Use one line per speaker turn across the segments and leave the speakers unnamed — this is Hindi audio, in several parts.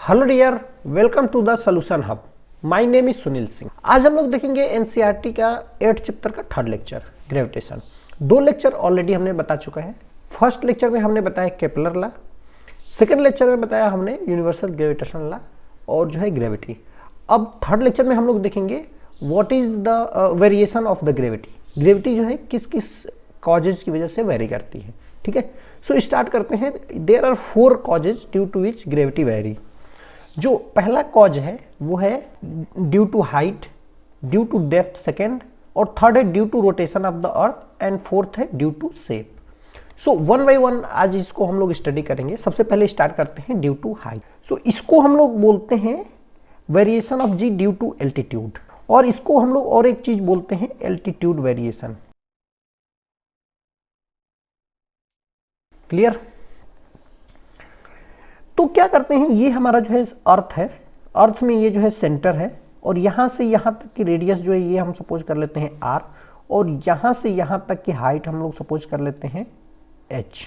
Hello dear, welcome to the solution hub. My name is Sunil Singh. आज हम लोग देखेंगे एनसीईआरटी का 8th चैप्टर का 3rd lecture gravitation. 2 lecture already हमने बता चुका है। फर्स्ट लेक्चर में हमने बताया केपलर लॉ, सेकंड लेक्चर में बताया हमने यूनिवर्सल ग्रेविटेशनल लॉ और जो है ग्रेविटी। अब 3rd लेक्चर में हम लोग देखेंगे what is the variation of the gravity. Gravity जो है किस किस कॉजेज की वजह से वेरी करती है। ठीक है, सो स्टार्ट करते हैं। There are 4 causes due to which gravity vary. जो पहला कॉज है वो है due to height, due to depth second, और थर्ड है due to rotation of the earth, and fourth है due to shape. So one by one आज इसको हम लोग स्टडी करेंगे। सबसे पहले स्टार्ट करते हैं ड्यू टू हाइट। सो इसको हम लोग बोलते हैं variation of G due to altitude, और इसको हम लोग और एक चीज बोलते हैं एल्टीट्यूड वेरिएशन। क्लियर? तो क्या करते हैं, ये हमारा जो है अर्थ है, अर्थ में ये जो है सेंटर है, और यहाँ से यहाँ तक की रेडियस जो है ये हम सपोज कर लेते हैं r, और यहाँ से यहाँ तक की हाइट हम लोग सपोज कर लेते हैं h।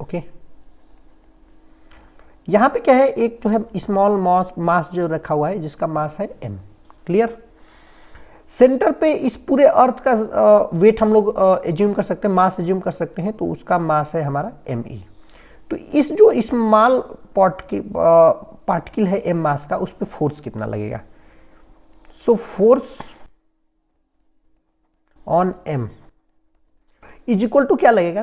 ओके, यहाँ पे क्या है, एक जो है स्मॉल मास जो रखा हुआ है जिसका मास है m। क्लियर? सेंटर पे इस पूरे अर्थ का वेट हम लोग एज्यूम कर सकते हैं, मास एज्यूम कर सकते हैं, तो उसका मास है हमारा me। तो इस जो स्मॉल पार्टिकल है m मास का, उस पर फोर्स कितना लगेगा? So force on m is equal to क्या लगेगा?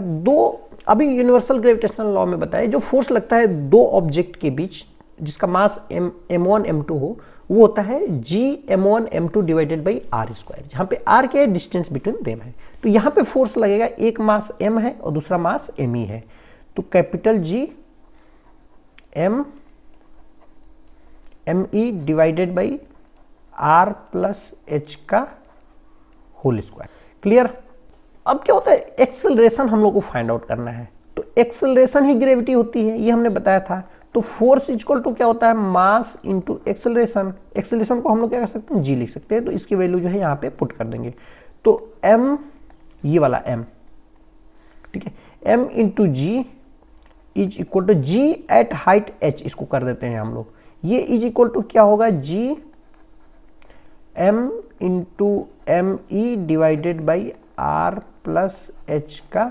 अभी यूनिवर्सल ग्रेविटेशनल लॉ में बताया, जो फोर्स लगता है 2 ऑब्जेक्ट के बीच जिसका मास m1 m2 हो, वो होता है g m1 m2 divided by r square, जहां पे r क्या है, डिस्टेंस बिटवीन देम है। तो यहां पे फोर्स लगेगा, एक मास m है और दूसरा मास me है, तो capital G me divided by r plus h का होल स्क्वायर। क्लियर? अब क्या होता है, एक्सेलरेशन हम लोग को फाइंड आउट करना है, तो एक्सेलरेशन ही ग्रेविटी होती है, ये हमने बताया था। तो फोर्स इक्वल टू क्या होता है, मास इंटू एक्सेलरेशन। एक्सेलरेशन को हम लोग क्या कर सकते हैं, g लिख सकते हैं, तो इसकी वैल्यू जो है यहाँ पे पुट कर देंगे। तो m, ये वाला m, ठीक है, m into G is equal to G at height h, इसको कर देते हैं हम लोग। ये इज इक्वल टू क्या होगा, g m into M E divided by r plus h का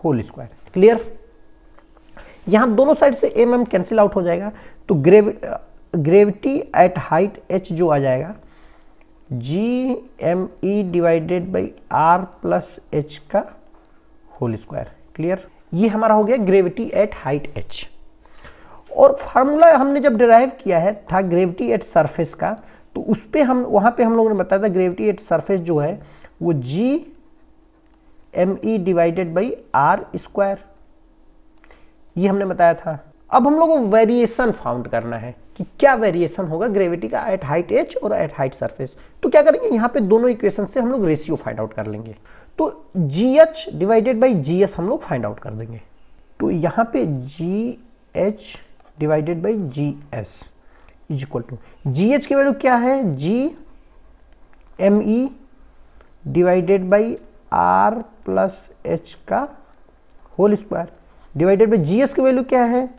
होल स्क्वायर। क्लियर? यहां दोनों साइड से m कैंसिल आउट हो जाएगा, तो ग्रेविटी एट हाइट h जो आ जाएगा g m e divided by r plus h का होल स्क्वायर। क्लियर? ये हमारा हो गया ग्रेविटी एट हाइट h। और फार्मूला हमने जब डिराइव किया है था ग्रेविटी एट सरफेस का, तो उस पे वहां पे हम लोगों ने बताया था ग्रेविटी एट सरफेस जो है वो g me divided by r square, ये हमने बताया था। अब हम लोग को वेरिएशन फाउंड करना है कि क्या वेरिएशन होगा ग्रेविटी का एट हाइट h और एट हाइट सरफेस। तो क्या करेंगे, यहाँ पे दोनों इक्वेशन से हम लोग रेशियो फाइंड आउट कर लेंगे, तो gh डिवाइडेड बाई gs हम लोग फाइंड आउट कर देंगे। तो यहाँ पे gh divided by gs is equal to, gh की वैल्यू क्या है, g me divided by r plus h का whole square, divided by gs की वैल्यू क्या है,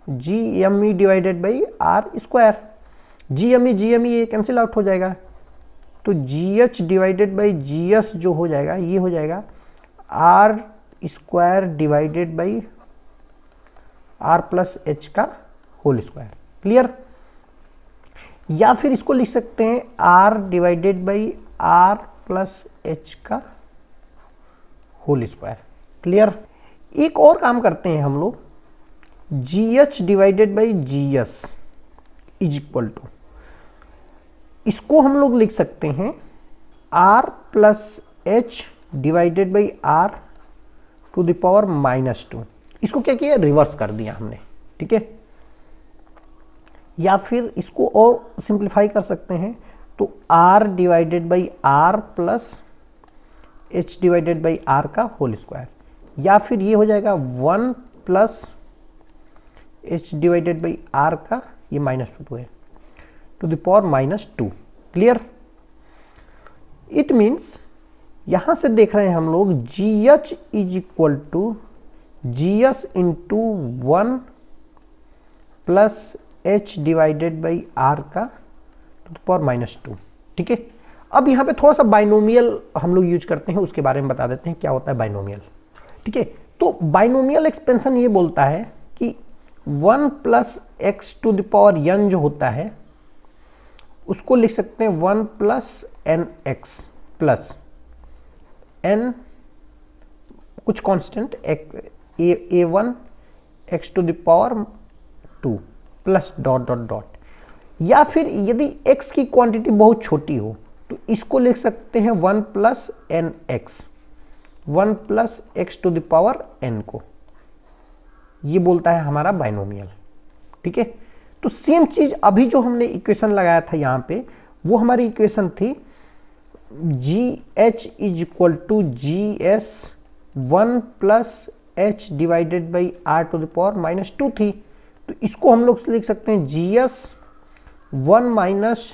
g me divided by r square. g me ये कैंसिल आउट हो जाएगा, तो gh डिवाइडेड बाई gs जो हो जाएगा, ये हो जाएगा r square divided by r plus h का होल स्क्वायर। क्लियर? या फिर इसको लिख सकते हैं r divided by r plus h का होल स्क्वायर। क्लियर? एक और काम करते हैं हम लोग, gh divided by gs is equal to, इसको हम लोग लिख सकते हैं r plus h divided by r to the power -2। इसको क्या किया, रिवर्स कर दिया हमने। ठीक है, या फिर इसको और सिंप्लीफाई कर सकते हैं, तो r divided by r plus h divided by r का होल स्क्वायर, या फिर ये हो जाएगा 1 plus h divided by r का, ये -2 है, to the power -2। Clear? It means यहां से देख रहे हैं हम लोग gh is equal to gs into 1 plus h divided by r का टू द पावर -2। ठीक है, अब यहाँ पे थोड़ा सा बाइनोमियल हम लोग यूज करते हैं, उसके बारे में बता देते हैं क्या होता है बाइनोमियल। ठीक है, तो बाइनोमियल एक्सपेंशन ये बोलता है कि 1 plus X to the power n जो होता है उसको लिख सकते हैं 1 plus N X plus n कुछ constant a1 x to the power 2 plus dot dot dot, या फिर यदि x की क्वांटिटी बहुत छोटी हो तो इसको लिख सकते हैं 1 plus N X, 1 plus X to the power n को, ये बोलता है हमारा बाइनोमियल। ठीक है, तो सेम चीज अभी जो हमने इक्वेशन लगाया था यहाँ पे, वो हमारी इक्वेशन थी GH is equal to GS 1 plus h divided by r to the power -2 थी, तो इसको हम लोग लिख सकते हैं GS 1 minus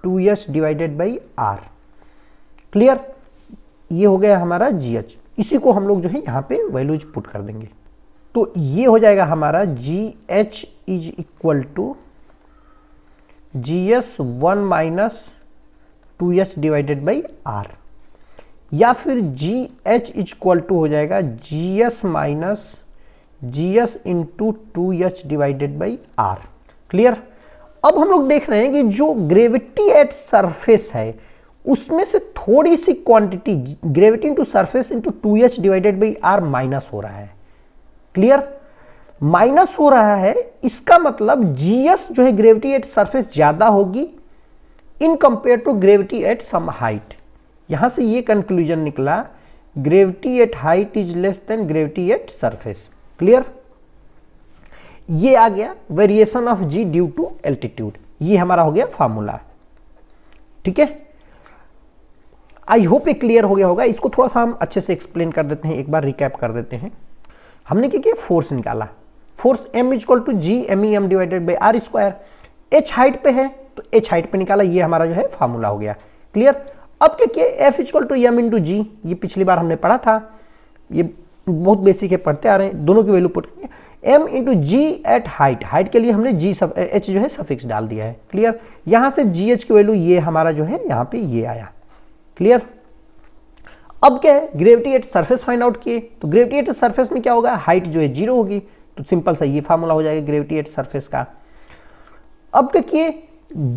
2h divided by r। Clear, ये हो गया हमारा GH, इसी को हम लोग जो है यहाँ पे वैल्यूज पुट कर देंगे, तो ये हो जाएगा हमारा GH is equal to GS 1 minus 2h divided by r, या फिर GH इज इक्वल टू हो जाएगा GS minus GS into 2h divided by r। Clear, अब हम लोग देख रहे हैं कि जो ग्रेविटी एट सरफेस है उसमें से थोड़ी सी quantity gravity into surface into 2h divided by r minus हो रहा है। क्लियर, माइनस हो रहा है, इसका मतलब GS जो है ग्रेविटी एट सरफेस ज्यादा होगी in compare to gravity at some height. यहां से ये कंक्लूजन निकला gravity at height is less than gravity at surface. Clear, ये आ गया variation of G due to altitude, ये हमारा हो गया फार्मूला। ठीक है, आई होप ये क्लियर हो गया होगा। इसको थोड़ा सा हम अच्छे से एक्सप्लेन कर देते हैं, एक बार रिकैप कर देते हैं। हमने क्या किया, फोर्स निकाला, force M equal to G M E M divided by are square, H height पे है तो H हाइट पे निकाला, ये हमारा जो है फार्मूला हो गया। क्लियर, अब क्या किया, F equal to m into g, ये पिछली बार हमने पढ़ा था, ये बहुत बेसिक है, पढ़ते आ रहे हैं, दोनों की वैल्यू पुट करेंगे, m into ji at height, height के लिए हमने h जो है सफिक्स डाल दिया है। क्लियर, यहां से GH की वैल्यू ये हमारा जो है यहाँ पे ये आया। क्लियर, अब क्या है, gravity at surface find out किए, तो ग्रेविटी एट सरफेस में क्या होगा, हाइट जो है 0 होगी, तो सिंपल सा ये फार्मूला हो जाएगा ग्रेविटी एट सरफेस का। अब क्या किए,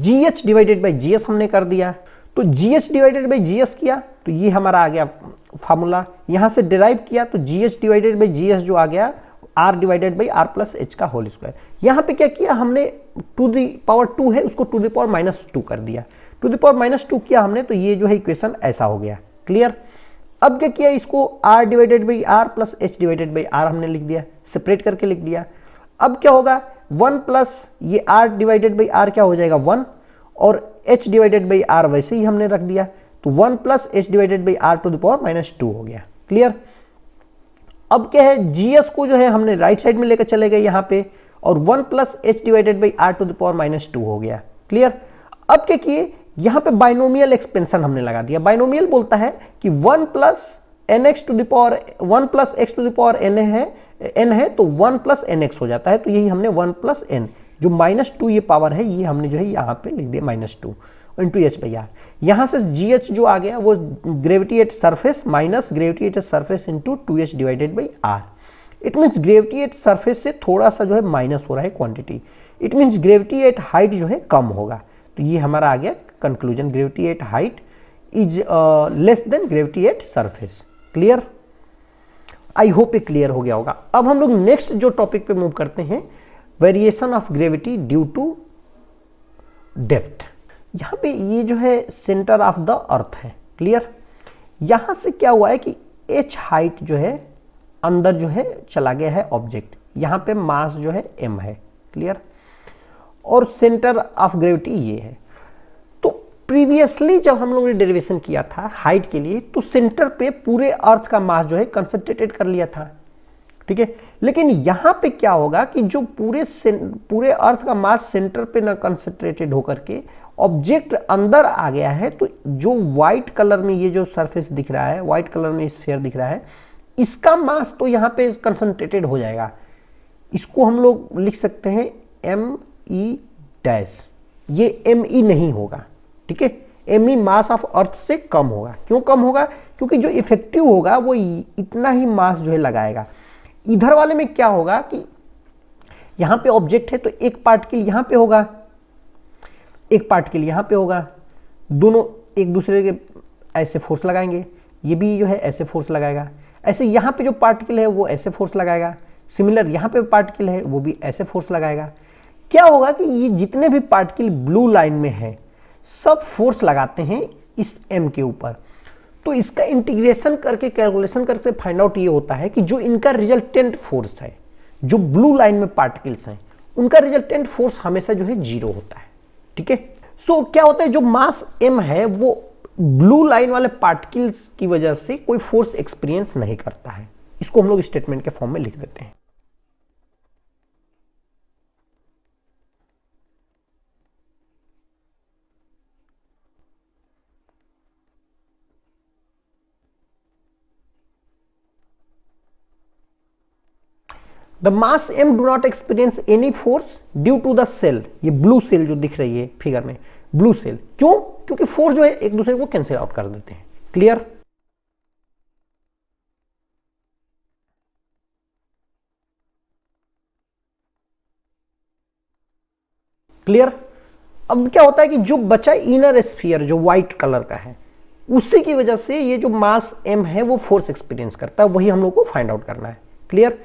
GH डिवाइडेड बाई GS हमने कर दिया, तो GH डिवाइडेड बाई GS किया तो ये हमारा आ गया फार्मूला, यहां से डिराइव किया तो GH डिवाइडेड बाई GS जो आ गया R divided by R plus H का होल स्क्वायर। यहां पे क्या किया हमने, टू द पावर 2 है उसको टू द पावर -2 कर दिया, टू द पावर -2 किया हमने, तो ये जो है इक्वेशन ऐसा हो गया। क्लियर, अब क्या किया, इसको R divided by R plus H divided by R हमने लिख दिया, सेपरेट करके लिख दिया। अब क्या होगा, 1 प्लस ये R डिवाइडेड बाई R क्या हो जाएगा 1, और H डिवाइडेड बाई R वैसे ही हमने रख दिया, तो 1 plus H divided by R to the power -2 हो गया। क्लियर, अब क्या है, GS को जो है हमने राइट साइड में लेकर चले गए यहाँ पे, और 1 plus H divided by R to the power -2 हो गया। क्लियर, अब क्या किए, यहाँ पे बाइनोमियल एक्सपेंशन हमने लगा दिया। बाइनोमियल बोलता है कि 1 plus nx to the power 1 plus x to the power n है तो 1 प्लस nx हो जाता है, तो यही हमने 1 प्लस n जो -2 ये पावर है, ये हमने जो है यहाँ पे लिख दिया -2 इंटू एच बाई आर। यहाँ से GH जो आ गया वो gravity at surface minus gravity at surface into 2h divided by R. It means gravity at surface से थोड़ा सा जो है माइनस हो रहा है quantity, it means gravity at height जो है कम होगा, तो ये हमारा आ गया conclusion, gravity at height is less than gravity at surface. Clear, I hope ये क्लियर हो गया होगा। अब हम लोग नेक्स्ट जो टॉपिक पे मूव करते हैं, variation of gravity due to depth. यहाँ पे ये जो है सेंटर ऑफ द अर्थ है। क्लियर, यहाँ से क्या हुआ है कि h हाइट जो है अंदर जो है चला गया है ऑब्जेक्ट, यहाँ पे मास जो है m है। क्लियर, और सेंटर ऑफ ग्रेविटी ये है। तो प्रीवियसली जब हम लोगों ने डेरिवेशन किया था हाइट के लिए, तो सेंटर पे पूरे अर्थ का मास जो है कंसंट्रेटेड कर लिया था। ठीक है, लेकिन यहाँ पे क्या होगा कि जो पूरे अर्थ का मास सेंटर पे न कंसंट्रेटेड होकर के ऑब्जेक्ट अंदर आ गया है, तो जो व्हाइट कलर में ये जो सरफेस दिख रहा है, व्हाइट कलर में स्फीयर दिख रहा है, इसका मास तो यहाँ पे कंसंट्रेटेड हो जाएगा। इसको हम लोग लिख सकते हैं एम ई डैश, ये एम ई नहीं होगा, ठीक है। M E mass of earth से कम होगा। क्यों कम होगा? क्योंकि जो इफेक्टिव होगा वो इतना ही मास जो है लगाएगा। इधर वाले में क्या होगा कि यहां पे ऑब्जेक्ट है तो एक पार्टिकल यहां पे होगा, एक पार्टिकल यहां पे होगा, दोनों एक दूसरे के ऐसे फोर्स लगाएंगे, ये भी जो है ऐसे फोर्स लगाएगा, ऐसे यहाँ पे जो पार्टिकल है वो ऐसे फोर्स लगाएगा, सिमिलर यहाँ पे पार्टिकल है वो भी ऐसे फोर्स लगाएगा। क्या होगा कि ये जितने भी पार्टिकल ब्लू लाइन में है सब फोर्स लगाते हैं इस m के ऊपर। तो इसका इंटीग्रेशन करके कैलकुलेशन करके फाइंड आउट ये होता है कि जो इनका रिजल्टेंट फोर्स है, जो ब्लू लाइन में पार्टिकल्स हैं, उनका रिजल्टेंट फोर्स हमेशा जो है 0 होता है, ठीक है। सो क्या होता है, जो मास m है वो ब्लू लाइन वाले पार्टिकल्स की वजह से कोई फोर्स एक्सपीरियंस नहीं करता है। इसको हम लोग स्टेटमेंट के फॉर्म में लिख देते हैं। The mass m do not experience any force due to the cell, ये ब्लू सेल जो दिख रही है फिगर में, ब्लू सेल, क्यों? क्योंकि फोर्स जो है एक दूसरे को कैंसिल आउट कर देते हैं। क्लियर? क्लियर? अब क्या होता है कि जो बचा इनर स्फीयर जो व्हाइट कलर का है, उसी की वजह से ये जो मास m है वो फोर्स एक्सपीरियंस करता है, वही हम लोग को फाइंड आउट करना है। क्लियर?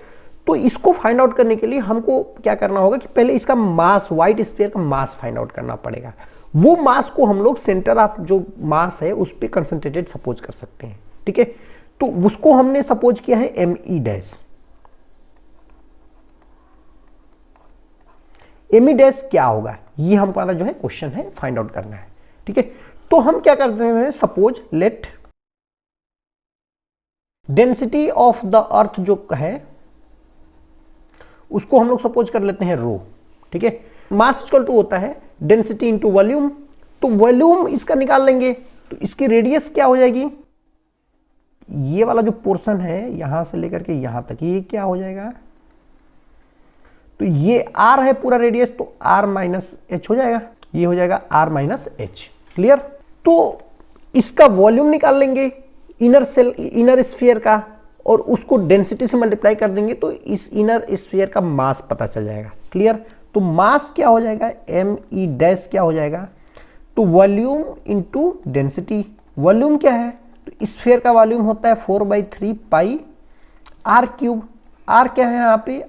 तो इसको फाइंड आउट करने के लिए हमको क्या करना होगा कि पहले इसका मास, व्हाइट स्फीयर का मास फाइंड आउट करना पड़ेगा। वो मास को हम लोग सेंटर ऑफ जो मास है उस पर कंसंट्रेटेड सपोज कर सकते हैं, ठीक है। तो उसको हमने सपोज किया है M E dash. M E dash क्या होगा, ये हमारा जो है क्वेश्चन है, फाइंड आउट करना है, ठीक है। तो हम क्या करते हैं, suppose let density of the अर्थ जो है उसको हम लोग सपोज कर लेते हैं रो, ठीक है। मास इक्वल टू होता है डेंसिटी इंटू वॉल्यूम, तो वॉल्यूम इसका निकाल लेंगे तो इसकी रेडियस क्या हो जाएगी, ये वाला जो पोर्शन है यहां से लेकर के यहां तक, ये क्या हो जाएगा, तो ये आर है पूरा रेडियस, तो आर माइनस एच हो जाएगा, ये हो जाएगा आर माइनस एच। क्लियर? तो इसका वॉल्यूम निकाल लेंगे इनर सेल, इनर स्फीयर का, और उसको डेंसिटी से मल्टीप्लाई कर देंगे तो इस इनर स्फीयर का मास पता चल जाएगा। क्लियर? तो मास क्या हो जाएगा, एम ई डैश क्या हो जाएगा, तो वॉल्यूम इंटू डेंसिटी। वॉल्यूम क्या है, तो स्फीयर का वॉल्यूम होता है 4/3 पाई आर क्यूब। आर क्या है यहाँ पे,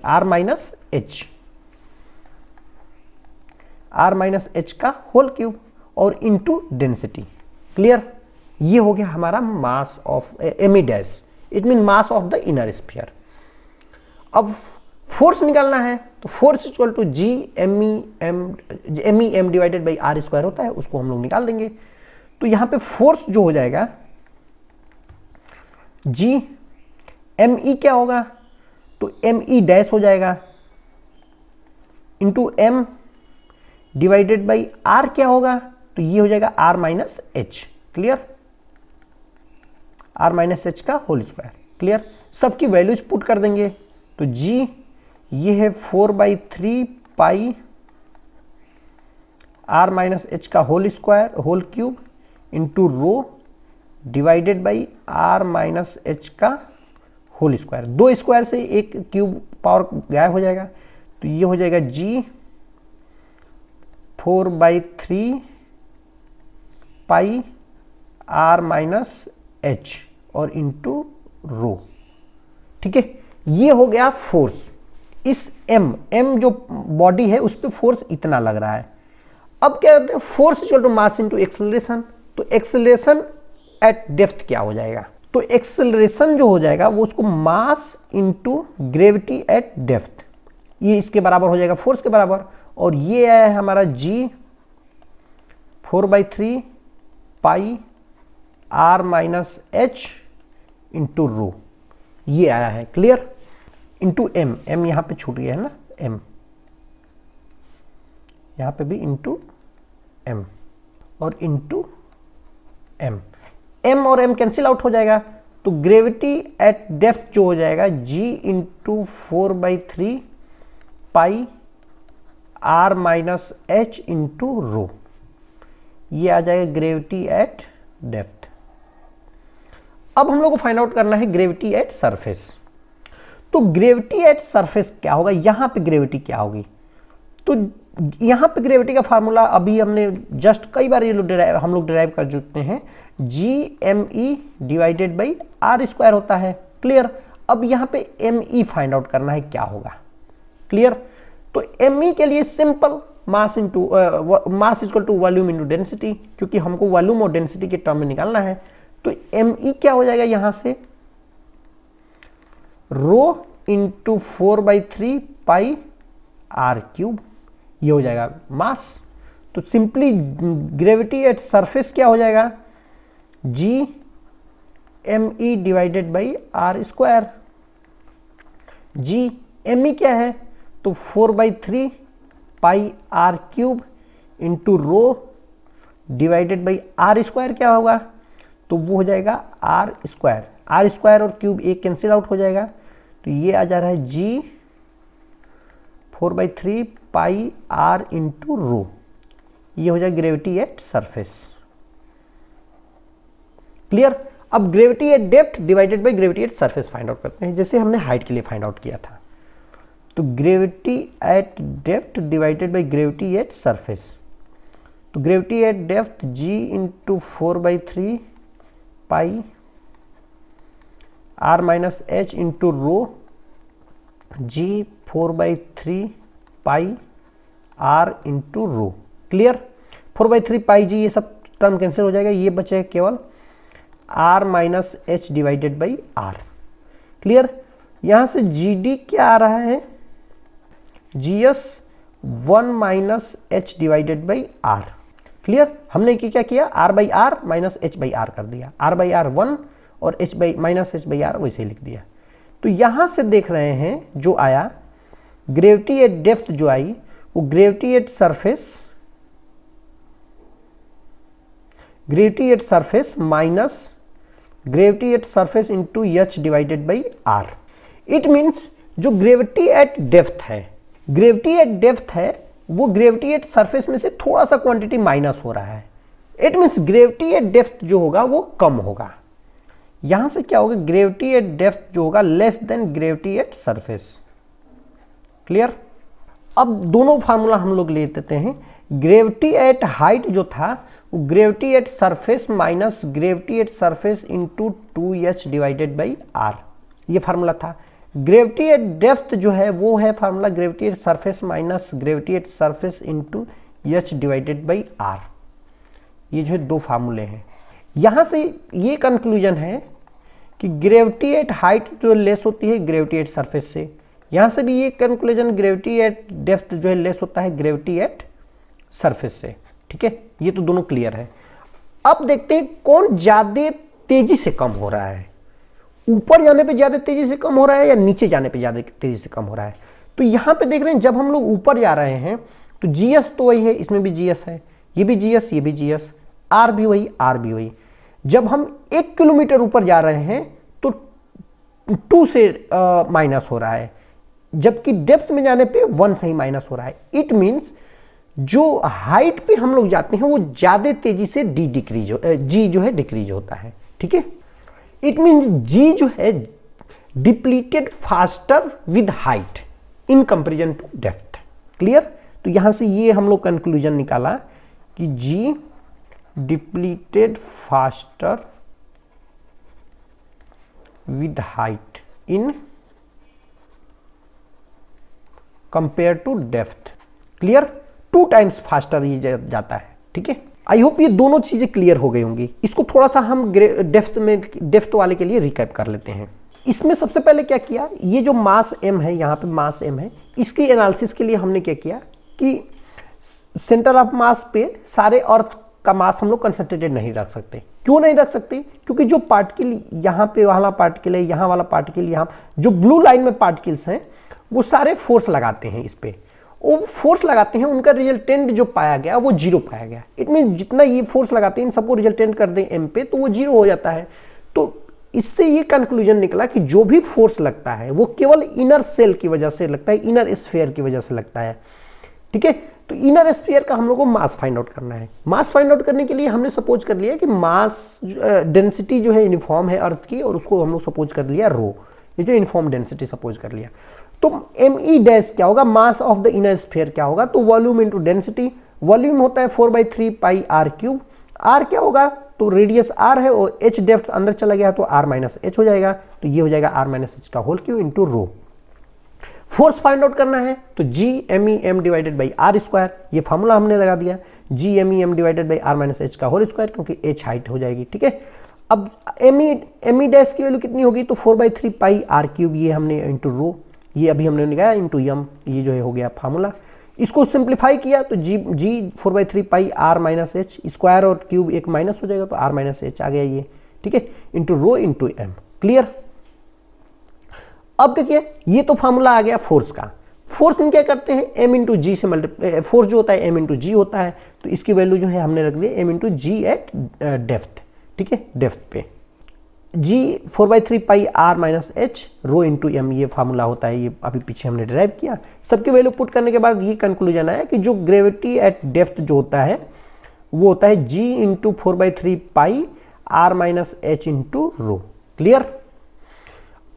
R minus H, R minus H का होल क्यूब, और इंटू डेंसिटी। क्लियर? ये हो गया हमारा mass of M E dash, it mean mass of the inner sphere. अब फोर्स निकालना है, तो force equal to G M E M divided by are square होता है, उसको हम लोग निकाल देंगे। तो यहां पे फोर्स जो हो जाएगा जी एम ई क्या होगा, तो एम ई डैश हो जाएगा into M divided by R क्या होगा, तो ये हो जाएगा R minus H. Clear? R minus H का होल स्क्वायर। क्लियर? सबकी वैल्यूज पुट कर देंगे, तो जी ये है 4/3 पाई आर माइनस एच का whole square, whole cube, into rho divided by are minus H का होल स्क्वायर। 2 स्क्वायर से एक क्यूब पावर गायब हो जाएगा, तो ये हो जाएगा जी 4/3 पाई आर माइनस एच और इंटू रो। ठीक है, ये हो गया फोर्स। इस एम जो बॉडी है उस पर फोर्स इतना लग रहा है। अब क्या कहते हैं, force equal to mass into acceleration. तो एक्सेलरेशन एट डेप्थ क्या हो जाएगा, तो एक्सेलरेशन जो हो जाएगा वो उसको mass into gravity at depth, ये इसके बराबर हो जाएगा, फोर्स के बराबर। और ये आया है हमारा g 4/3 pi are minus h into rho, ये आया है। क्लियर? इंटू एम, एम यहां पे छूट गया है ना, एम यहां पे भी इंटू एम और इंटू एम, एम और एम कैंसिल आउट हो जाएगा, तो ग्रेविटी एट डेप्थ जो हो जाएगा g into 4/3 pi are minus h into rho, ये आ जाएगा ग्रेविटी एट डेप्थ। अब हम लोग को फाइंड आउट करना है ग्रेविटी एट सरफेस। तो ग्रेविटी एट सरफेस क्या होगा, यहां पे ग्रेविटी क्या होगी, तो यहां पे ग्रेविटी का फार्मूला अभी हमने जस्ट कई बार ये हम लोग डिराइव कर चुके हैं, GME divided by are square होता है। क्लियर। अब यहां पे ME फाइंड आउट करना है क्या होगा। क्लियर। तो ME के लिए simple mass equal to volume into density, क्योंकि हमको वॉल्यूम और डेंसिटी के टर्म में निकालना है। तो ME क्या हो जाएगा यहां से, rho into 4/3 pi r cube, ये हो जाएगा मास। तो सिंपली ग्रेविटी एट सरफेस क्या हो जाएगा, GME divided by are square. GME क्या है, तो 4/3 pi r cube into rho divided by are square क्या होगा, तो वो हो जाएगा आर स्क्वायर। आर स्क्वायर और क्यूब एक कैंसिल आउट हो जाएगा, तो ये आ जा रहा है G 4/3 pi are into rho, ये हो जाएगा ग्रेविटी एट सरफेस। क्लियर। अब gravity at depth divided by gravity at surface find out करते हैं, जैसे हमने हाइट के लिए फाइंड आउट किया था। तो gravity at depth divided by gravity at surface, तो gravity at depth G into 4/3 pi are minus h into rho G 4/3 pi are into rho. Clear. 4/3 pi g, ये सब टर्म कैंसिल हो जाएगा, ये बचे केवल r minus h divided by r. Clear. यहां से GD क्या आ रहा है, GS 1 minus h divided by r. Clear. हमने क्या किया, are by are minus H by R कर दिया, आर बाई आर 1 और H by minus H by R वैसे लिख दिया। तो यहां से देख रहे हैं जो आया ग्रेविटी एट डेप्थ, जो आई वो gravity at surface minus gravity at surface into H divided by R. It means जो ग्रेविटी एट डेप्थ है वो ग्रेविटी एट सरफेस में से थोड़ा सा क्वांटिटी माइनस हो रहा है। It means gravity at depth जो होगा वो कम होगा। यहां से क्या होगा, ग्रेविटी एट डेप्थ जो होगा less than gravity at surface. Clear. अब दोनों फार्मूला हम लोग ले लेते हैं। ग्रेविटी एट हाइट जो था वो gravity at surface minus gravity at surface into 2h divided by R, ये फार्मूला था। ग्रेविटी एट डेप्थ जो है वो है formula gravity at surface minus gravity at surface into h divided by R. ये जो है दो फार्मूले हैं। यहां से ये कंक्लूजन है कि ग्रेविटी एट हाइट जो लेस होती है ग्रेविटी एट सरफेस से। यहां से भी ये कंक्लूजन ग्रेविटी एट डेप्थ जो है लेस होता है ग्रेविटी एट सरफेस से। ठीक है, ये तो दोनों क्लियर है। अब देखते हैं कौन ज्यादा तेजी से कम हो रहा है, ऊपर जाने पे ज्यादा तेजी से कम हो रहा है या नीचे जाने पे ज्यादा तेजी से कम हो रहा है। तो यहां पे देख रहे हैं जब हम लोग ऊपर जा रहे हैं तो GS तो वही है, इसमें भी GS है, ये भी GS ये भी GS, R भी वही R भी वही। जब हम 1 किलोमीटर ऊपर जा रहे हैं तो 2 से माइनस हो रहा है, जबकि डेप्थ में जाने पे 1 से ही माइनस हो रहा है। इट मीन्स जो हाइट पे हम लोग जाते हैं वो ज्यादा तेजी से G जो है डिक्रीज होता है। ठीक है, इट मीन्स G जो है depleted faster with height in comparison to depth. Clear. तो यहां से ये हम लोग कंक्लूजन निकाला कि G depleted faster with height in compare to depth. Clear. 2 times faster ये जाता है। ठीक है, आई होप ये दोनों चीजें क्लियर हो गई होंगी। इसको थोड़ा सा हम डेप्थ वाले के लिए रिकैप कर लेते हैं। इसमें सबसे पहले क्या किया, ये जो मास m है, यहाँ पे मास m है, इसकी एनालिसिस के लिए हमने क्या किया कि सेंटर ऑफ मास पे सारे अर्थ का मास हम लोग कंसंट्रेटेड नहीं रख सकते। क्यों नहीं रख सकते, क्योंकि जो पार्टिकल यहाँ पे वाला पार्टिकल है, यहाँ वाला पार्टिकल, यहाँ जो ब्लू लाइन में पार्टिकल्स हैं वो सारे फोर्स लगाते हैं इस पे, वो फोर्स लगाते हैं, उनका रिजल्टेंट जो पाया गया वो 0 पाया गया। इट मीन जितना ये फोर्स लगाते हैं इन सबको रिजल्टेंट कर दें m पे तो वो 0 हो जाता है। तो इससे ये कंक्लूजन निकला कि जो भी फोर्स लगता है वो केवल इनर सेल की वजह से लगता है, इनर स्फीयर की वजह से लगता है। ठीक है, तो इनर स्फीयर का हम लोग को मास फाइंड आउट करना है। मास फाइंड आउट करने के लिए हमने सपोज कर लिया कि मास डेंसिटी जो है यूनिफॉर्म है अर्थ की, और उसको हम लोग सपोज कर लिया रो, ये जो यूनिफॉर्म डेंसिटी सपोज कर लिया। तो एमई डैश क्या होगा, मास ऑफ द इनर स्फीयर क्या होगा, तो वॉल्यूम इंटू डेंसिटी। वॉल्यूम होता है 4/3 पाई आर क्यूब। आर क्या होगा, तो रेडियस आर है और एच डेप्थ अंदर चला गया तो आर माइनस एच हो जाएगा, तो ये हो जाएगा आर माइनस एच का whole cube into rho. Force find out करना है तो G M E M divided by are square, ये फॉर्मूला हमने लगा दिया, G M E M divided by are minus H का होल स्क्वायर, क्योंकि एच हाइट हो जाएगी। ठीक है, अब एम ई डैश की वैल्यू कितनी होगी, तो 4/3 पाई आर क्यूब, ये हमने इंटू रो, ये अभी हमने लगाया इंटू एम, ये जो है हो गया फार्मूला। इसको सिंप्लीफाई किया तो जी 4/3 pi are minus H, square और क्यूब एक माइनस हो जाएगा तो आर माइनस एच आ गया ये। ठीक है, into rho into M. Clear. अब क्या किया, ये तो फार्मूला आ गया फोर्स का। फोर्स में क्या करते हैं, एम इंटू जी से मल्टीप्लाई, फोर्स जो होता है एम इंटू जी होता है, तो इसकी वैल्यू जो है हमने रख दी m into ji at depth. ठीक है, डेप्थ पे g 4/3 pi are minus h rho into m, ये फार्मूला होता है, ये अभी पीछे हमने डिराइव किया। सबकी वैल्यू पुट करने के बाद ये कंक्लूजन आया कि जो ग्रेविटी एट डेप्थ जो होता है वो होता है g into 4/3 pi are minus h into rho. Clear.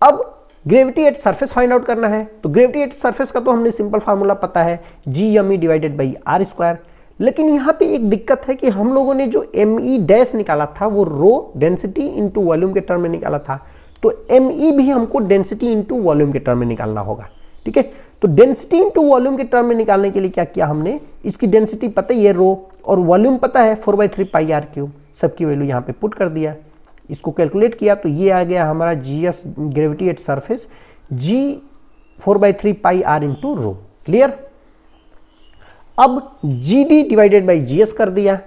अब gravity at surface find out करना है, तो ग्रेविटी एट सरफेस का तो हमने सिंपल फार्मूला पता है, G M E divided by are square. लेकिन यहाँ पे एक दिक्कत है कि हम लोगों ने जो एम ई डैश निकाला था वो रो डेंसिटी इंटू वॉल्यूम के टर्म में निकाला था, तो एम ई भी हमको डेंसिटी इंटू वॉल्यूम के टर्म में निकालना होगा। ठीक है, तो डेंसिटी इंटू वॉल्यूम के टर्म में निकालने के लिए क्या किया हमने, इसकी डेंसिटी पता ही है रो, और वॉल्यूम पता है 4/3 पाई आर क्यूब, सबकी वैल्यू यहाँ पे पुट कर दिया, इसको कैलकुलेट किया तो ये आ गया हमारा g s gravity at surface, g 4/3 pi are into rho. Clear. अब g d divided by g s कर दिया,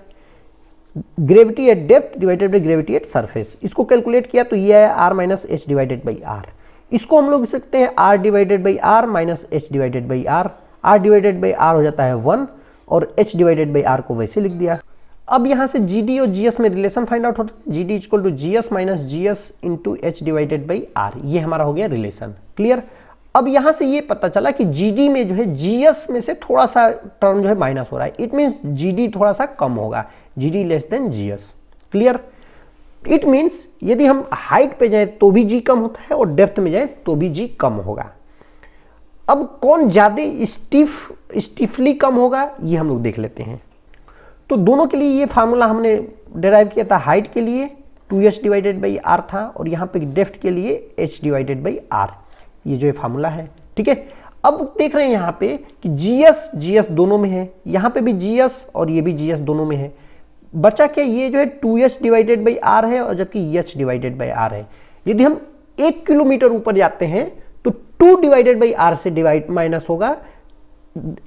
gravity at depth divided by gravity at surface, इसको कैलकुलेट किया तो ये है r minus h divided by r. इसको हम लोग लिख सकते हैं r divided by are minus h divided by r. R divided by r हो जाता है 1 और एच डिवाइडेड बाई आर को वैसे लिख दिया। अब यहां से जी डी और जी एस में रिलेशन फाइंड आउट होता है, G D equal to G S minus G S into H divided by R, ये हमारा हो गया रिलेशन। क्लियर। अब यहां से ये पता चला कि जीडी में जो है जीएस में से थोड़ा सा टर्म जो है माइनस हो रहा है, इट मींस जीडी थोड़ा सा कम होगा, GD less than GS. Clear. It means यदि हम हाइट पे जाए तो भी जी कम होता है और डेप्थ में जाए तो भी जी कम होगा। अब कौन ज्यादा स्टिफली कम होगा ये हम लोग देख लेते हैं। तो दोनों के लिए ये फार्मूला हमने डिराइव किया था, हाइट के लिए 2h डिवाइडेड बाई आर था और यहाँ पे डेप्थ के लिए h डिवाइडेड बाई आर, ये जो फार्मूला है। ठीक है, अब देख रहे हैं यहाँ पे कि जीएस दोनों में है, यहाँ पे भी जीएस और ये भी जीएस दोनों में है। बचा क्या, ये जो है 2h डिवाइडेड बाई आर है और जबकि h डिवाइडेड बाई आर है। यदि हम 1 किलोमीटर ऊपर जाते हैं तो 2 डिवाइडेड बाई आर से डिवाइड माइनस होगा,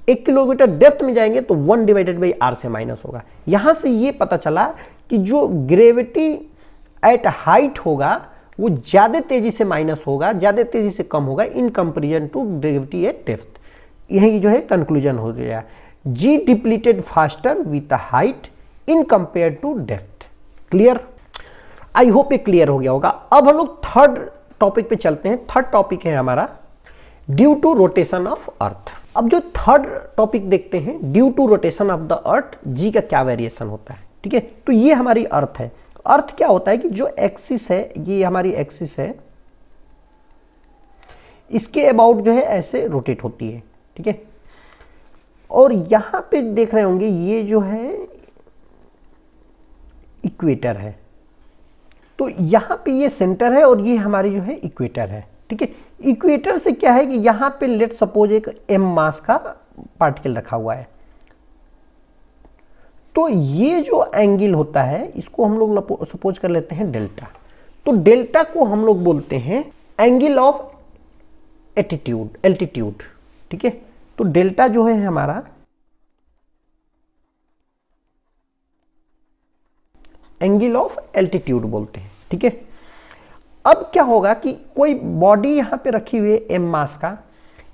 1 किलोमीटर डेप्थ में जाएंगे तो 1 डिवाइडेड बाई आर से माइनस होगा। यहां से ये पता चला कि जो ग्रेविटी एट हाइट होगा वो ज्यादा तेजी से माइनस होगा, ज्यादा तेजी से कम होगा in comparison to gravity at depth. यही जो है कंक्लूजन हो गया, g depleted faster with height in compare to depth. Clear. I hope ये क्लियर हो गया होगा। अब हम लोग थर्ड टॉपिक पे चलते हैं। थर्ड टॉपिक है हमारा due to rotation of earth. अब जो थर्ड टॉपिक देखते हैं, due to rotation of the earth, g का क्या वेरिएशन होता है। ठीक है, तो ये हमारी अर्थ है। अर्थ क्या होता है कि जो एक्सिस है, ये हमारी एक्सिस है, इसके अबाउट जो है ऐसे रोटेट होती है। ठीक है, और यहां पे देख रहे होंगे ये जो है इक्वेटर है, तो यहां पे ये सेंटर है और ये हमारी जो है इक्वेटर है। ठीक है, इक्वेटर से क्या है कि यहां पे लेट सपोज एक m मास का पार्टिकल रखा हुआ है, तो ये जो एंगल होता है इसको हम लोग सपोज कर लेते हैं डेल्टा। तो डेल्टा को हम लोग बोलते हैं एंगल ऑफ एल्टीट्यूड। ठीक है, तो डेल्टा जो है हमारा एंगल ऑफ एल्टीट्यूड बोलते हैं। ठीक है, अब क्या होगा कि कोई बॉडी यहां पे रखी हुई है m मास का,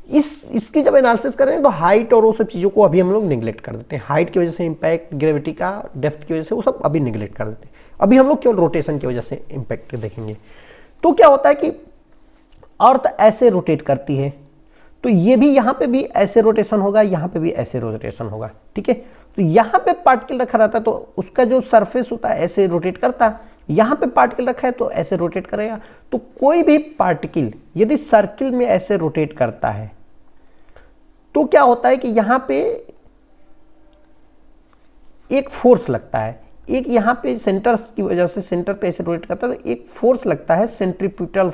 इसकी जब एनालिसिस करें तो हाइट और वो सब चीज़ों को अभी हम लोग निगलेक्ट कर देते हैं। हाइट की वजह से इम्पैक्ट, ग्रेविटी का, डेप्थ की वजह से वो सब अभी निगलेक्ट कर देते हैं। अभी हम लोग केवल रोटेशन की वजह से इम्पैक्ट देखेंगे। तो क्या होता है कि अर्थ ऐसे रोटेट करती है, तो ये भी यहां पे भी ऐसे रोटेशन होगा, यहां पे भी ऐसे रोटेशन होगा, ठीक है। तो यहां पे पार्टिकल रखा रहता तो उसका जो सरफेस होता है ऐसे रोटेट करता, यहां पे पार्टिकल रखा है तो ऐसे रोटेट करेगा। तो कोई भी पार्टिकल यदि सर्किल में ऐसे रोटेट करता है तो क्या होता है कि यहां पे एक फोर्स लगता है, एक यहां पे सेंटर की वजह से सेंटर पे ऐसे रोटेट करता है तो एक फोर्स लगता है सेंट्रीफ्यूगल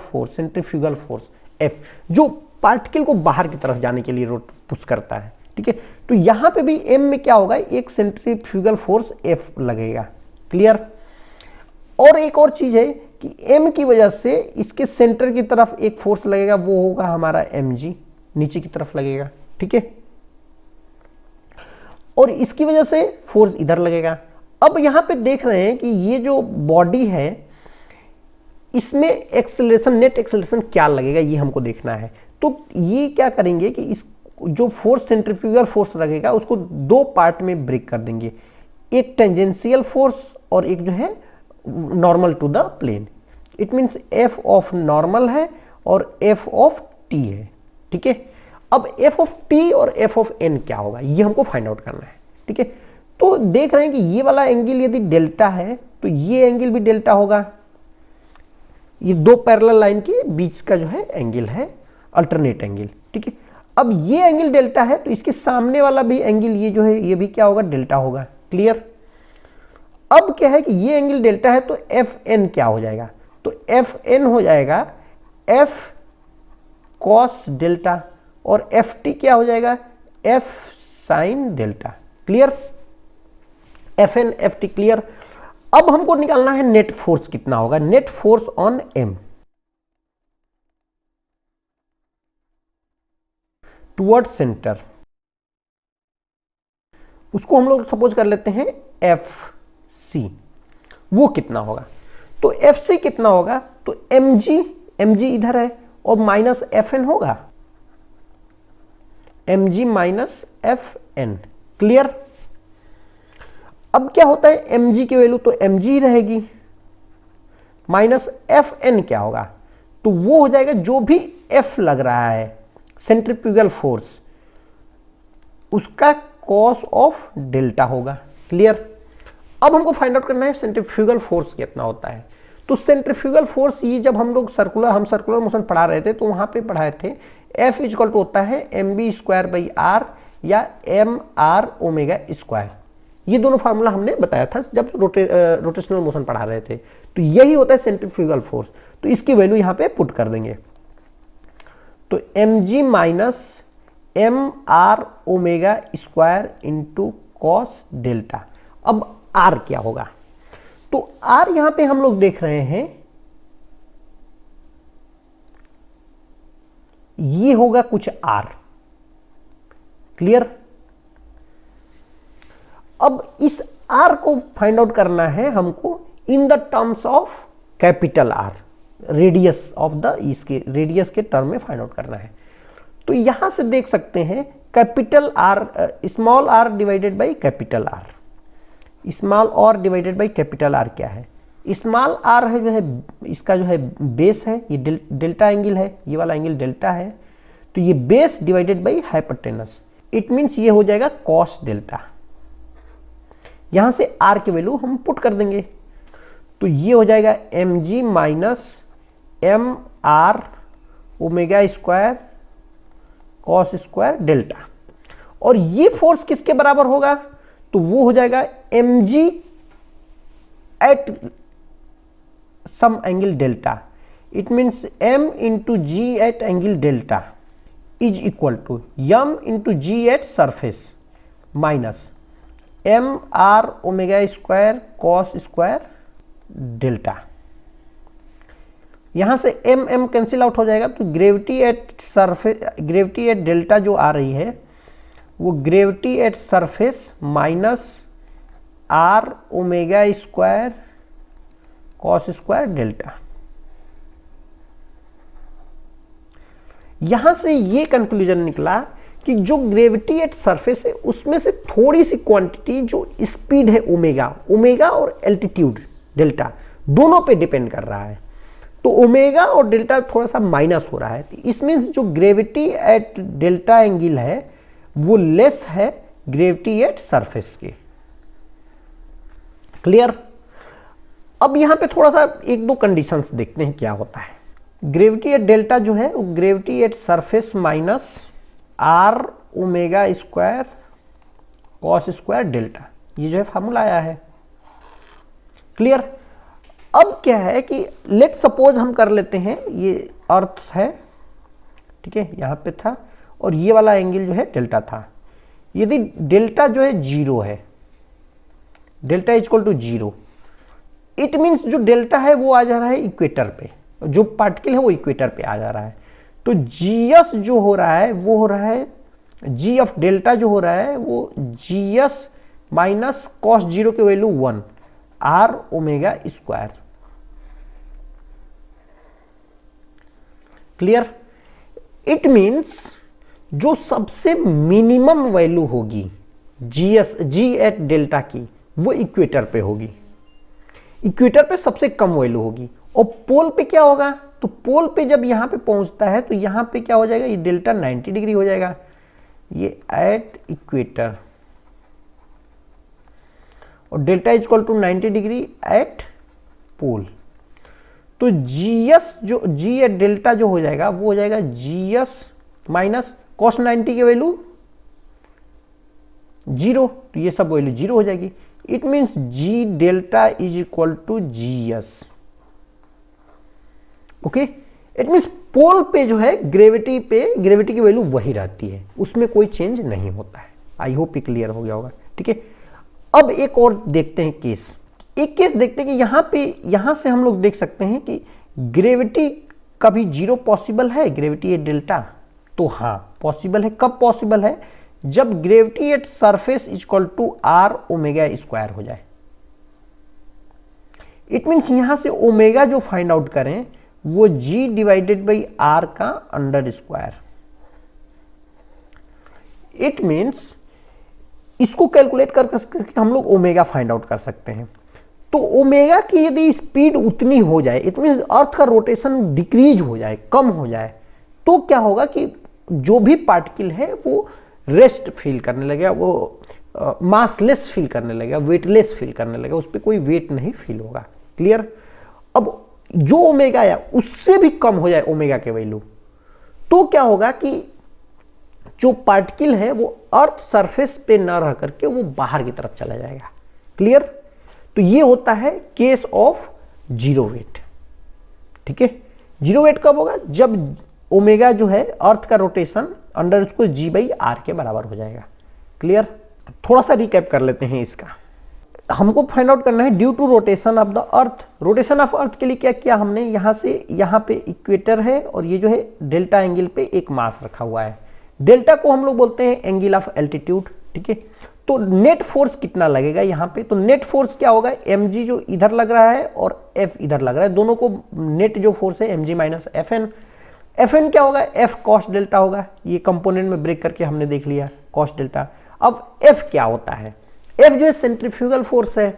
फोर्स F, जो पार्टिकल को बाहर की तरफ जाने के लिए पुश करता है, ठीक है। तो यहां पे भी M में क्या होगा, एक सेंट्रीफ्यूगल फोर्स F लगेगा, क्लियर। और एक और चीज है कि M की वजह से इसके सेंटर की तरफ एक फोर्स लगेगा, वो होगा हमारा mg, नीचे की तरफ लगेगा, ठीक है। और इसकी वजह से फोर्स इधर लगेगा। अब यहां पे देख रहे हैं कि ये जो बॉडी है इसमें एक्सेलरेशन, नेट एक्सेलरेशन क्या लगेगा ये हमको देखना है। तो ये क्या करेंगे कि इस जो फोर्स सेंट्रीफ्यूगल फोर्स लगेगा उसको दो पार्ट में ब्रेक कर देंगे, एक टेंजेंशियल फोर्स और एक जो है normal to the plane. It means F of normal है और एफ ऑफ टी है, ठीक है। अब एफ ऑफ टी और एफ ऑफ एन क्या होगा ये हमको फाइंड आउट करना है, ठीक है। तो देख रहे हैं कि ये वाला एंगल यदि डेल्टा है तो ये एंगल भी डेल्टा होगा, ये दो पैरेलल लाइन के बीच का जो है एंगल है अल्टरनेट एंगल, ठीक है। अब ये एंगल डेल्टा है तो इसके सामने वाला भी एंगल ये जो है ये भी क्या होगा, डेल्टा होगा, क्लियर। अब क्या है कि ये एंगल डेल्टा है तो एफ एन क्या हो जाएगा, तो एफ एन हो जाएगा एफ कॉस डेल्टा और एफ टी क्या हो जाएगा, F sine delta, clear. F N F T clear. अब हमको निकालना है नेट फोर्स कितना होगा, net force on M toward centre, उसको हम लोग सपोज कर लेते हैं एफ सी, वो कितना होगा। तो एफ सी कितना होगा, तो एम जी इधर है और माइनस एफ एन होगा, M G minus F N, clear. अब क्या होता है एम जी की वैल्यू तो एम जी रहेगी, माइनस एफ एन क्या होगा, तो वो हो जाएगा जो भी एफ लग रहा है सेंट्रीफ्यूगल फोर्स उसका कॉस ऑफ डेल्टा होगा, क्लियर। अब हमको फाइंड आउट करना है सेंट्रीफ्यूगल फोर्स कितना होता है। तो सेंट्रीफ्यूगल फोर्स ये जब हम सर्कुलर मोशन पढ़ा रहे थे तो वहां पे पढ़ाए थे F इक्वल टू होता है mb स्क्वायर बाई आर या एम आर ओमेगा स्क्वायर, ये दोनों फार्मूला हमने बताया था जब रोटेशनल मोशन पढ़ा रहे थे। तो यही होता है सेंट्रीफ्यूगल फोर्स, तो इसकी वैल्यू यहां पे पुट कर देंगे। तो mg minus M are omega square into cos delta. अब r क्या होगा, तो r यहां पे हम लोग देख रहे हैं ये होगा कुछ r, क्लियर। अब इस r को फाइंड आउट करना है हमको in the terms of capital R, radius of the इसके रेडियस के टर्म में फाइंड आउट करना है। तो यहां से देख सकते हैं capital R, small r divided by capital R, small और डिवाइडेड बाई कैपिटल R क्या है, स्मॉल r है जो है इसका जो है बेस है, ये डेल्टा एंगल है, ये वाला एंगल डेल्टा है, तो ये base divided by hypotenuse, it means ये हो जाएगा कॉस डेल्टा। यहां से r की वैल्यू हम पुट कर देंगे, तो ये हो जाएगा mg minus M are omega square cos square delta. और ये फोर्स किसके बराबर होगा, तो वो हो जाएगा mg at some angle delta, it means m into ji at angle delta is equal to m into ji at surface minus M are omega square cos square delta. यहां से m कैंसिल आउट हो जाएगा, तो gravity at surface, gravity at delta जो आ रही है वो gravity at surface minus R omega square cos square delta. यहां से ये कंक्लूजन निकला कि जो ग्रेविटी एट सरफेस है उसमें से थोड़ी सी क्वांटिटी जो स्पीड है ओमेगा और एल्टीट्यूड डेल्टा दोनों पे डिपेंड कर रहा है। तो ओमेगा और डेल्टा थोड़ा सा माइनस हो रहा है, इसमें जो ग्रेविटी एट डेल्टा एंगल है वो लेस है ग्रेविटी एट सरफेस के। क्लियर? अब यहां पे थोड़ा सा एक दो कंडीशंस देखते हैं क्या होता है। ग्रेविटी एट डेल्टा जो है वो gravity at surface minus R omega square cos square delta, ये जो है फार्मूला आया है। क्लियर? अब क्या है कि लेट सपोज हम कर लेते हैं ये अर्थ है, ठीक है, यहां पे था और ये वाला एंगल जो है डेल्टा था। यदि डेल्टा जो है जीरो है, delta equal to zero, it means जो डेल्टा है वो आ जा रहा है इक्वेटर पे, जो पार्टिकल है वो इक्वेटर पे आ जा रहा है। तो जीएस जो हो रहा है वो हो रहा है, जी ऑफ डेल्टा जो हो रहा है वो जीएस माइनस कॉस जीरो की value 1 R omega square. Clear? It means जो सबसे मिनिमम वैल्यू होगी जी एट डेल्टा की वो इक्वेटर पे होगी, इक्वेटर पे सबसे कम वैल्यू होगी। और पोल पे क्या होगा? तो पोल पे जब यहां पे पहुंचता है तो यहां पे क्या हो जाएगा, ये डेल्टा 90 डिग्री हो जाएगा, ये एट इक्वेटर, और delta equal to 90 degree at pole. तो जीएस जो जी एट डेल्टा जो हो जाएगा वो हो जाएगा जीएस माइनस कॉस 90 की वैल्यू जीरो, तो ये सब वैल्यू जीरो हो जाएगी। It means g delta is equal to GS. Okay, it means pole पे जो है ग्रेविटी की वैल्यू वही रहती है, उसमें कोई चेंज नहीं होता है। आई होप ये क्लियर हो गया होगा। ठीक है, अब एक और देखते हैं केस, एक केस देखते हैं कि यहां से हम लोग देख सकते हैं कि ग्रेविटी का भी जीरो पॉसिबल है, ग्रेविटी एट डेल्टा। तो हाँ पॉसिबल है। कब पॉसिबल है? जब gravity at surface equal to R omega square हो जाए। इट मीन्स यहां से ओमेगा जो फाइंड आउट करें वो g डिवाइडेड बाई आर का अंडर स्क्वायर। इट मीन्स इसको कैलकुलेट करके हम लोग ओमेगा फाइंड आउट कर सकते हैं। तो ओमेगा की यदि स्पीड उतनी हो जाए, इट मीन्स अर्थ का रोटेशन डिक्रीज हो जाए, कम हो जाए, तो क्या होगा कि जो भी पार्टिकल है वो रेस्ट फील करने लगेगा, वो मासलेस फील करने लगेगा, वेटलेस फील करने लगेगा, उस पर कोई वेट नहीं फील होगा। क्लियर? अब जो ओमेगा है उससे भी कम हो जाए ओमेगा के वैल्यू, तो क्या होगा कि जो पार्टिकल है वो अर्थ सरफेस पे न रह करके वो बाहर की तरफ चला जाएगा। क्लियर? तो ये होता है केस ऑफ जीरो वेट। ठीक है, जीरो वेट कब होगा? जब ओमेगा जो है अर्थ का रोटेशन अंडर उसको जी बाई आर के बराबर हो जाएगा। क्लियर? थोड़ा सा रिकैप कर लेते हैं इसका। हमको फाइंड आउट करना है due to rotation of the earth. Rotation of earth के लिए क्या किया हमने, यहां से यहां पे इक्वेटर है और ये जो है डेल्टा एंगल पे एक मास रखा हुआ है। डेल्टा को हम लोग बोलते हैं एंगल ऑफ एल्टीट्यूड। ठीक है, तो नेट फोर्स कितना लगेगा यहाँ पे? तो नेट फोर्स क्या होगा, mg जो इधर लग रहा है और f इधर लग रहा है, दोनों को नेट जो फोर्स है mg माइनस fn। fn क्या होगा? f कॉस डेल्टा होगा। ये कंपोनेंट में ब्रेक करके हमने देख लिया कॉस डेल्टा। अब f क्या होता है? f जो है सेंट्रीफ्यूगल फोर्स है।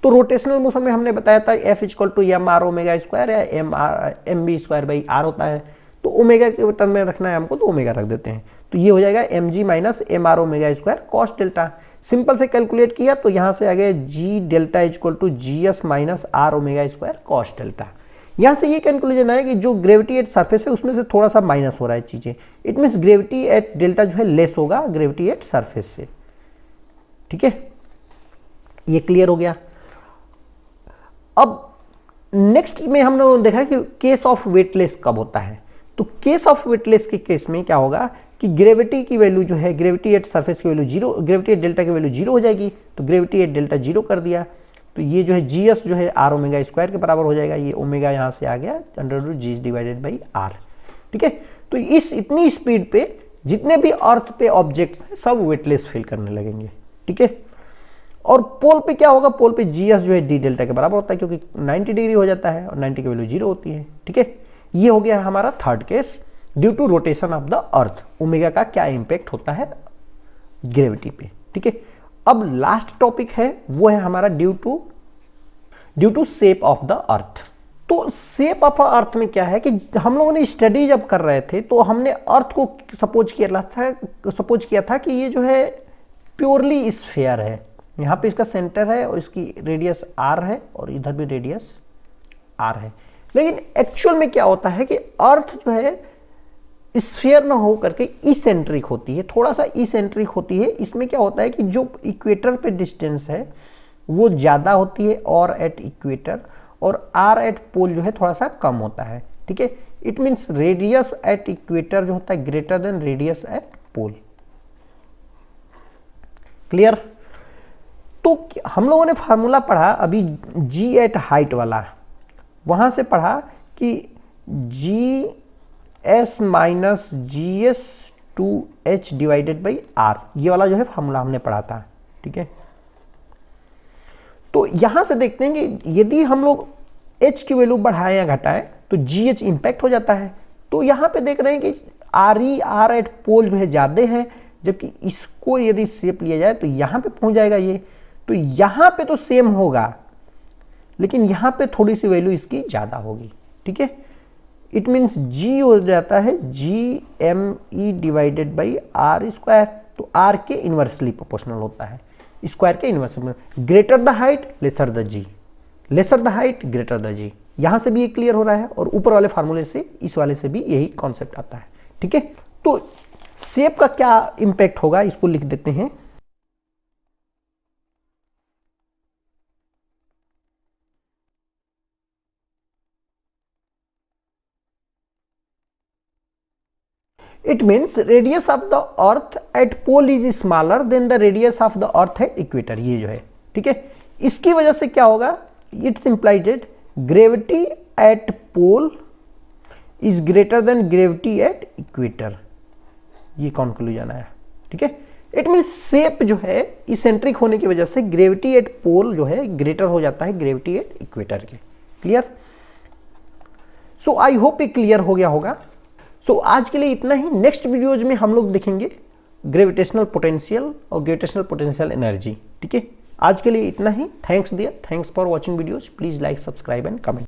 तो रोटेशनल मोशन में हमने बताया था f equal to m are omega square या m b square by r होता है। तो ओमेगा के टर्म में रखना है हमको, तो ओमेगा रख देते हैं। तो ये हो जाएगा mg minus M are omega square cos delta. Simple से कैलकुलेट किया तो यहां से आ गया g delta equal to G S minus R omega square cos delta. यहां से ये कंक्लूजन आया कि जो ग्रेविटी एट सरफेस है उसमें से थोड़ा सा माइनस हो रहा है चीजें। It means gravity at delta जो है लेस होगा ग्रेविटी एट सरफेस से। ठीक है, ये क्लियर हो गया। अब नेक्स्ट में हमने देखा कि केस ऑफ वेटलेस कब होता है। तो केस ऑफ वेटलेस के केस में क्या होगा कि ग्रेविटी की वैल्यू जो है, ग्रेविटी एट सरफेस की value zero, gravity at delta की वैल्यू जीरो हो जाएगी। तो ग्रेविटी एट डेल्टा जीरो कर दिया तो ये जो है जीएस जो है आर ओमेगा स्क्वायर के बराबर हो जाएगा। ये ओमेगा यहाँ से आ गया under root G divided by R. ठीक है, तो इस इतनी स्पीड पे जितने भी अर्थ पे ऑब्जेक्ट्स हैं सब वेटलेस फील करने लगेंगे। ठीक है, और पोल पे क्या होगा? पोल पे जीएस जो है डी डेल्टा के बराबर होता है, क्योंकि 90 डिग्री हो जाता है और 90 की वैल्यू जीरो होती है। ठीक है, ये हो गया हमारा third case, due to rotation of the earth omega का क्या इंपैक्ट होता है ग्रेविटी पे। ठीक है, अब लास्ट टॉपिक है वो है हमारा due to shape of the earth. तो शेप ऑफ अर्थ में क्या है कि हम लोगों ने स्टडी जब कर रहे थे तो हमने अर्थ को सपोज किया था कि ये जो है प्योरली स्फीयर है, यहाँ पे इसका सेंटर है और इसकी रेडियस आर है और इधर भी रेडियस आर है। लेकिन एक्चुअल में क्या होता है कि अर्थ जो है स्फीयर ना हो करके इसेंट्रिक होती है, थोड़ा सा इसेंट्रिक होती है। इसमें क्या होता है कि जो इक्वेटर पे डिस्टेंस है वो ज़्यादा होती है और एट इक्वेटर, और आर एट पोल जो है थोड़ा सा कम होता है। ठीक है, it means radius at equator जो होता है ग्रेटर देन रेडियस एट पोल। क्लियर? तो हम लोगों ने फार्मूला पढ़ा अभी जी एट हाइट वाला, वहां से पढ़ा कि G S minus G S two H divided by R, ये वाला जो है फार्मूला हमने पढ़ा था। ठीक है, तो यहां से देखते हैं कि यदि हम लोग h की वैल्यू बढ़ाएं या घटाएं तो gh इंपैक्ट हो जाता है। तो यहां पे देख रहे हैं कि आर एट पोल जो है ज्यादा है, जबकि इसको यदि शेप लिया जाए तो यहां पे पहुंच जाएगा ये। तो यहां पे तो सेम होगा लेकिन यहां पे थोड़ी सी वैल्यू इसकी ज्यादा होगी। ठीक है, इट मीन्स g हो जाता है GME divided by are square. तो r के इनवर्सली प्रोपोर्शनल होता है, स्क्वायर के inversely. Greater the height lesser the g, lesser the height greater the g. यहां से भी ये क्लियर हो रहा है और ऊपर वाले फार्मूले से इस वाले से भी यही कॉन्सेप्ट आता है। ठीक है, तो शेप का क्या इंपैक्ट होगा इसको लिख देते हैं। It means radius of the earth at pole is smaller than the radius of the earth at equator, ये जो है। ठीक है, इसकी वजह से क्या होगा, it's implied gravity at pole is greater than gravity at equator, ये कंक्लूजन आया। ठीक है, इट मीन्स शेप जो है इसेंट्रिक होने की वजह से ग्रेविटी एट पोल जो है ग्रेटर हो जाता है ग्रेविटी एट इक्वेटर के। क्लियर? सो आई होप ये क्लियर हो गया होगा। सो आज के लिए इतना ही। नेक्स्ट वीडियोज में हम लोग देखेंगे ग्रेविटेशनल पोटेंशियल और ग्रेविटेशनल पोटेंशियल एनर्जी। ठीक है, आज के लिए इतना ही। Thanks dear, thanks for watching videos. Please like, subscribe and comment.